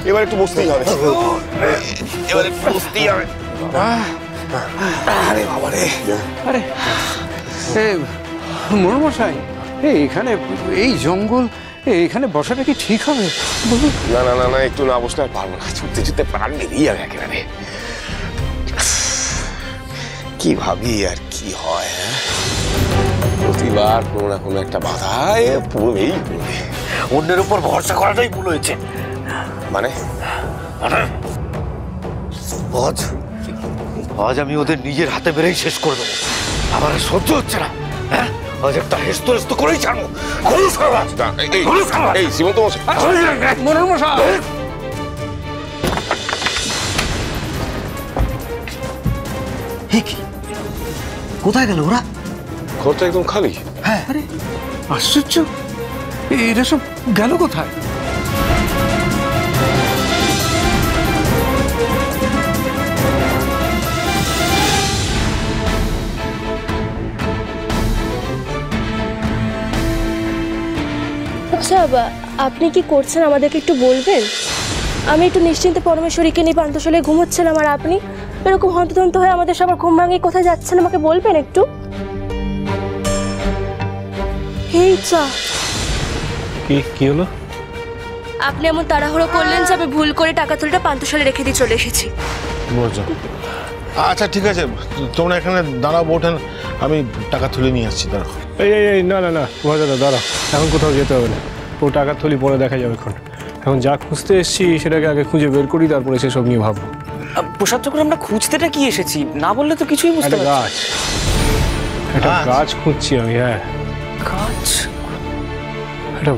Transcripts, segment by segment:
এবার একটু বসতেই হবে, এবার একটু বসতেই হবে। আরে বাবা রে, আরে মোড়লমশাই, এখানে এই জঙ্গল, এখানে বসাটা কি ঠিক হবে? না না না না, একটু না বসলে আর পারবো না, ছুটতে ছুটতে প্রাণ বেরিয়ে যাবে একেবারে। কি ভাবি আর কি হয়, প্রতিবার কোনো না কোনো একটা বাধায় পড়বেই পড়বে। অন্যের উপর ভরসা করাটাই ভুল হয়েছে। মানে আজ আমি ওদের নিজের হাতে বেড়েই শেষ করে দেবো। আমার সহ্য হচ্ছে না। হ্যাঁ, আজ একটা হেস্ত হেস্ত করেই ছাড়বো। এই শ্রীমন্ত মোড়লমশাই, কোথায় গেল ওরা? ঘরটা একদম খালি। হ্যাঁ, আরে আশ্চর্য, এরা সব গেল কোথায়? আচ্ছা, আপনি কি করছেন আমাদেরকে একটু বলবেন? আমি একটু নিশ্চিন্তে পরমেশ্বরীকে নিয়ে পান্থশালায় ঘুমোচ্ছিলাম, আর আপনি এরকম হন্তদন্ত হয়ে আমাদের সবার ঘুম ভাঙিয়ে কোথায় যাচ্ছেন আমাকে বলবেন একটু? এই চা কি হলো? আপনি এমন তাড়াহুড়ো করলেন যে আমি ভুল করে টাকা তুলটা পান্থশালায় রেখে দিয়ে চলে এসেছি। আচ্ছা ঠিক আছে, তোমরা এখানে দাঁড়াও বউঠান, আমি টাকা তুলে নিয়ে আসছি। দাঁড়াও। এই না না না, দাদা দাঁড়াও, এখন কোথাও যেতে হবে না। ও টাকার থলি পরে দেখা যাবে। এখন যা খুঁজতে এসেছি সেটাকে আগে খুঁজে বের করি, তারপরে সেসব নিয়ে ভাববো। প্রসাদ যখন আমরা খুঁজতেটা কি এসেছি, না বললে তো কিছুই বুঝতে পারছি না। একটা গাছ খুঁজছি আমি। হ্যাঁ, গাছ। একটা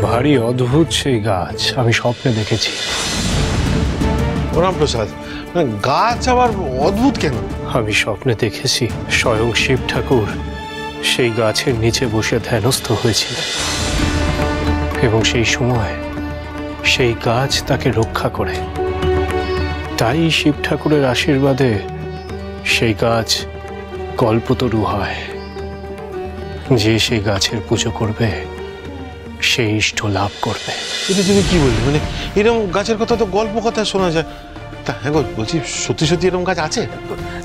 ভারী অদ্ভুত সেই গাছ আমি স্বপ্নে দেখেছি। রামপ্রসাদ, গাছ আবার অদ্ভুত কেন? আমি স্বপ্নে দেখেছি স্বয়ং শিব ঠাকুর সেই গাছের নিচে বসে ধ্যানস্থ হয়েছিল, এবং সেই সময় সেই গাছ তাকে রক্ষা করে। তাই শিব ঠাকুরের আশীর্বাদে সেই গাছ কল্পতরু হয়। যে সেই গাছের পুজো করবে সে ইষ্ট লাভ করবে। এটা তুমি কি বললে? মানে এরকম গাছের কথা তো গল্প কথা শোনা যায়। তা হ্যাঁ বলছি, সত্যি সত্যি এরকম গাছ আছে?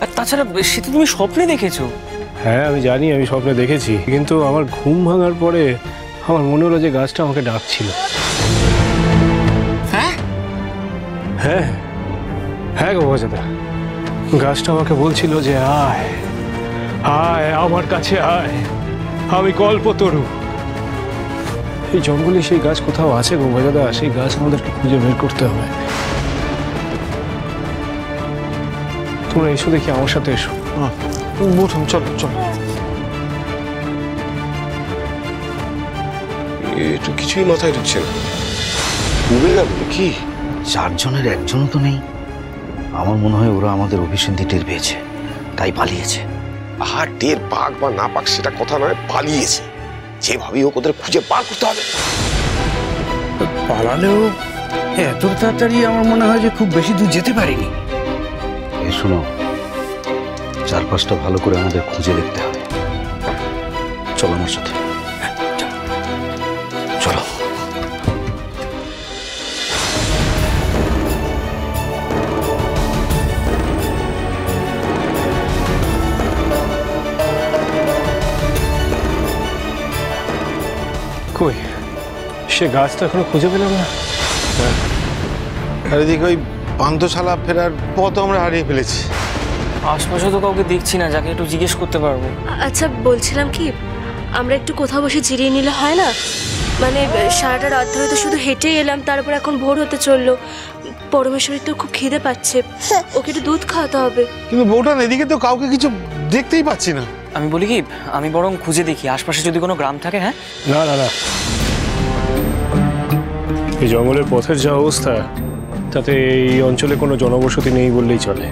আর তাছাড়া সে তো তুমি স্বপ্নে দেখেছো। হ্যাঁ আমি জানি, আমি স্বপ্নে দেখেছি, কিন্তু আমার ঘুম ভাঙার পরে আমার মনে হলো যে গাছটা আমাকে ডাকছিল। হ্যাঁ হ্যাঁ হ্যাঁ গো বাজাদা, গাছটা আমাকে বলছিল যে আয় আয় আমার কাছে আয়, আমি কল্পতরু। এই জঙ্গলে সেই গাছ কোথাও আছে গো বাজাদা, সেই গাছ আমাদেরকে খুঁজে বের করতে হবে। তোমরা এসো দেখি, আমার সাথে এসো। চলো চলো। একটু কিছুই মাথায় ঢুকছে না, ডুবে গেল কি? চারজনের একজনও তো নেই। আমার মনে হয় ওরা আমাদের অভিসন্ধি টের পেয়েছে, তাই পালিয়েছে। আর টের পাক বা না পাক সেটা কথা নয়, পালিয়েছে। যেভাবেই হোক ওদের খুঁজে বার করতে হবে। পালালেও এত তাড়াতাড়ি আমার মনে হয় যে খুব বেশি দূর যেতে পারিনি। এই শোনো, চারপাশটা ভালো করে আমাদের খুঁজে দেখতে হবে। চলো আমার সাথে, চলো। কই সে গাছটা এখনো খুঁজে পেলাম না। আর এদিকে ওই পান্থশালা ফেরার পথ আমরা হারিয়ে ফেলেছি। আশপাশে তো কাউকে দেখছি না যাকে একটু জিজ্ঞেস করতে পারবো। আচ্ছা বলছিলাম কি, আমরা একটু কোথাও বসে জিরিয়ে নিলে হয় না? মানে সারাটা রাত ধরে তো শুধু হেঁটেই এলাম, তারপর এখন ভোর হতে চললো। পরমেশ্বরী তো খুব খিদে পাচ্ছে, ওকে একটু দুধ খাওয়াতে হবে। কিন্তু বউটান এদিকে তো কাউকে কিছু দেখতেই পাচ্ছি না। আমি বলি কি, আমি বরং খুঁজে দেখি আশপাশে যদি কোনো গ্রাম থাকে। হ্যাঁ না না না, এই জঙ্গলের পথের যা অবস্থা, তাতে এই অঞ্চলে কোনো জনবসতি নেই বললেই চলে।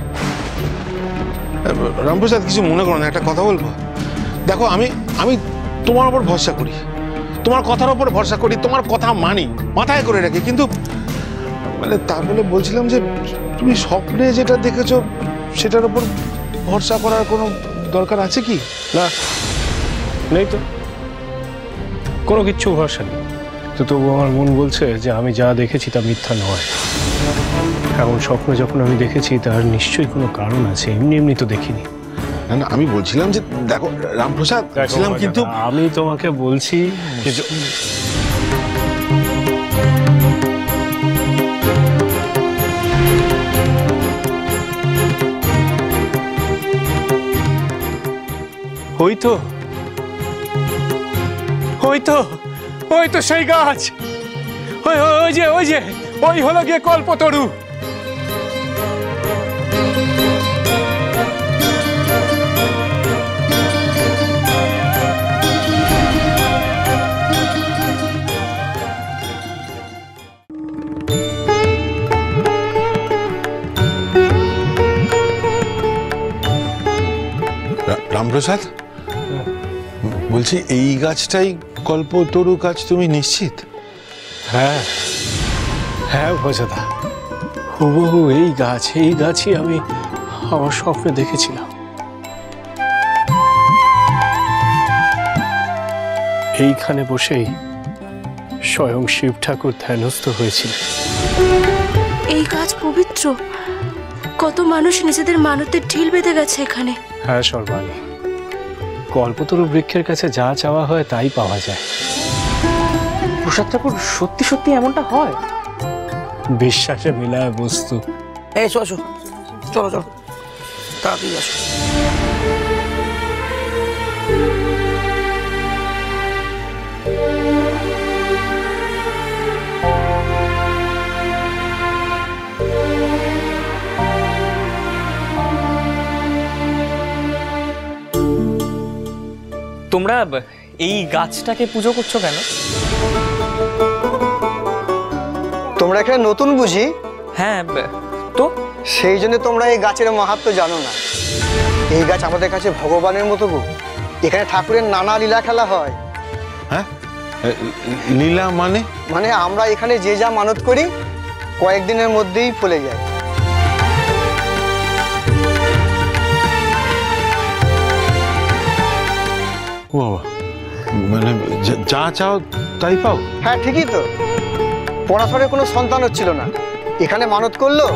রামপ্রসাদ, কিছু মনে করো না, একটা কথা বলবো? দেখো, আমি আমি তোমার উপর ভরসা করি, তোমার কথার উপর ভরসা করি, তোমার কথা মানি, মাথায় করে রাখি, কিন্তু মানে তা বলে বলছিলাম যে তুমি স্বপ্নে যেটা দেখেছো সেটার উপর ভরসা করার কোনো দরকার আছে কি? না, নেই তো। কোনো কিচ্ছু ভরসা নেই। তো তবু আমার মন বলছে যে আমি যা দেখেছি তা মিথ্যা নয়। এমন স্বপ্ন যখন আমি দেখেছি তার নিশ্চয়ই কোনো কারণ আছে, এমনি এমনি তো দেখিনি। না না, আমি বলছিলাম যে দেখো রামপ্রসাদ, বলছিলাম কিন্তু আমি তোমাকে বলছি যে ওই তো সেই গাছ, ওই যে ওই হলো গিয়ে কল্পতরু। রামপ্রসাদ, বলছি এই গাছটাই কল্পতরু গাছ, তুমি নিশ্চিত? হ্যাঁ হ্যাঁ ভজদা, হুবহু এই গাছই আমি আমার স্বপ্নে দেখেছিলাম। এইখানে বসেই স্বয়ং শিব ঠাকুর ধ্যানস্থ হয়েছিল। এই গাছ পবিত্র, কত মানুষ নিজেদের মানতের ঢিল বেঁধে গেছে এখানে। হ্যাঁ সর্বাণী, কল্পতরু বৃক্ষের কাছে যা চাওয়া হয় তাই পাওয়া যায়। প্রসাদ ঠাকুর সত্যি সত্যি এমনটা হয়? বিশ্বাসে মিলায় বস্তু। এসো এসো, চলো চলো তাড়াতাড়ি আসো। তোমরা এই গাছটাকে পুজো করছো কেন? তোমরা এখানে নতুন বুঝি? হ্যাঁ তো সেই জন্য তোমরা এই গাছের মাহাত্ম্য জানো না। এই গাছ আমাদের কাছে ভগবানের মতো গো। এখানে ঠাকুরের নানা লীলা খেলা হয়। হ্যাঁ, লীলা মানে? মানে আমরা এখানে যে যা মানত করি কয়েকদিনের মধ্যেই ফলে যায়। ও মানে যা চাও তাই পাও? হ্যাঁ ঠিকই তো। পড়াশোনায় কোনো সন্তান হচ্ছিল না, এখানে মানত করলো,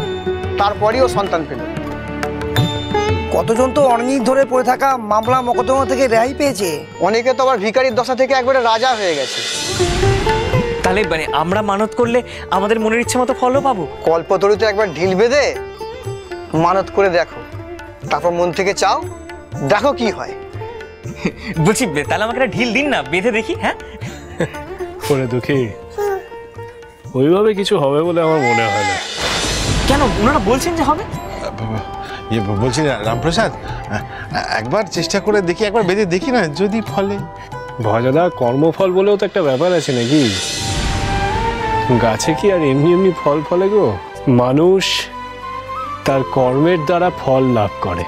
তারপরেও সন্তান পেল। কতজন তো অনেক ধরে পড়ে থাকা মামলা মকদ্দমা থেকে রেহাই পেয়েছে। অনেকে তো আবার ভিখারির দশা থেকে একবারে রাজা হয়ে গেছে। তাহলে মানে আমরা মানত করলে আমাদের মনের ইচ্ছে মতো ফলও পাবো? কল্পতরুতে একবার ঢিল বেঁধে মানত করে দেখো, তারপর মন থেকে চাও, দেখো কি হয়। বলছি তাহলে আমাকে একটা ঢিল দিন না, বেঁধে দেখি। হ্যাঁ করে দুঃখী, ওইভাবে কিছু হবে বলে আমার মনে হয় না। কেন, ওনারা বলছেন যে হবে? বলছি রামপ্রসাদ, একবার চেষ্টা করে দেখি, একবার বেঁধে দেখি না, যদি ফলে। ভজদা, কর্মফল বলেও তো একটা ব্যাপার আছে নাকি? গাছে কি আর এমনি এমনি ফল ফলে গো? মানুষ তার কর্মের দ্বারা ফল লাভ করে।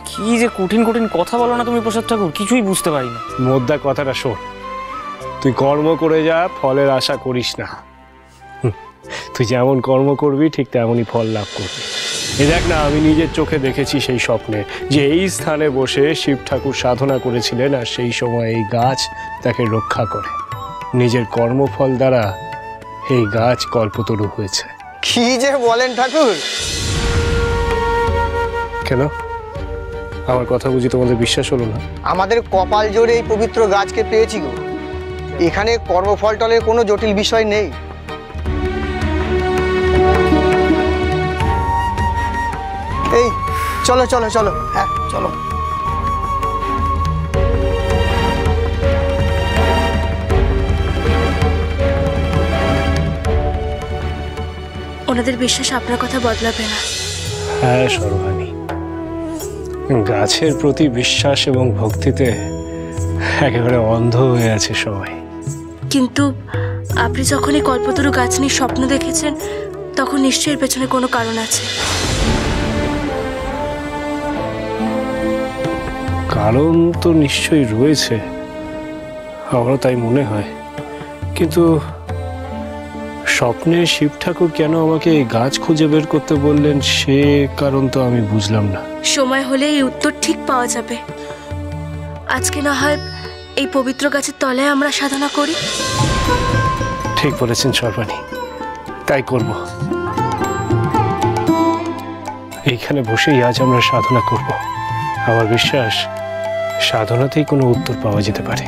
কি যে কঠিন কঠিন কথা বলো না তুমি প্রসাদ ঠাকুর, কিছুই বুঝতে পারি না। মোদ্দা কথাটা শোন, তুই কর্ম করে যা, ফলের আশা করিস না। তুই যেমন কর্ম করবি ঠিক তেমনই ফল লাভ করবি। এ দেখ না, আমি নিজের চোখে দেখেছি সেই স্বপ্নে যে এই স্থানে বসে শিব ঠাকুর সাধনা করেছিলেন, আর সেই সময় এই গাছ তাকে রক্ষা করে। নিজের কর্মফল দ্বারা এই গাছ কল্পতরু হয়েছে। কি যে বলেন ঠাকুর! কেন, আমার কথা বুঝি তোমাদের বিশ্বাস হলো না? আমাদের কপাল জোরে এই পবিত্র গাছকে পেয়েছি গো। এখানে কর্মফল টলের কোনো জটিল বিষয় নেই। এই চলো চলো চলো, হ্যাঁ চলো। ওনাদের বিশ্বাস আপনার কথা বদলাবে না। হ্যাঁ সর্বাণী, গাছের প্রতি বিশ্বাস এবং ভক্তিতে একেবারে অন্ধ হয়ে আছে সবাই। কিন্তু আপনি যখন এই কল্পতরু গাছ নিয়ে স্বপ্ন দেখেছেন, তখন নিশ্চয়ই এর পেছনে কোনো কারণ আছে। কারণ তো নিশ্চয়ই রয়েছে, আমারও তাই মনে হয়। কিন্তু স্বপ্নে শিব ঠাকুর কেন আমাকে এই গাছ খুঁজে বের করতে বললেন, সে কারণ তো আমি বুঝলাম না। সময় হলে এই উত্তর ঠিক পাওয়া যাবে। আজকে না হয় এই পবিত্র গাছের তলায় আমরা সাধনা করি? ঠিক বলেছেন সর্বাণী, তাই করব। এইখানে বসেই আজ আমরা সাধনা করব। আমার বিশ্বাস সাধনাতেই কোনো উত্তর পাওয়া যেতে পারে।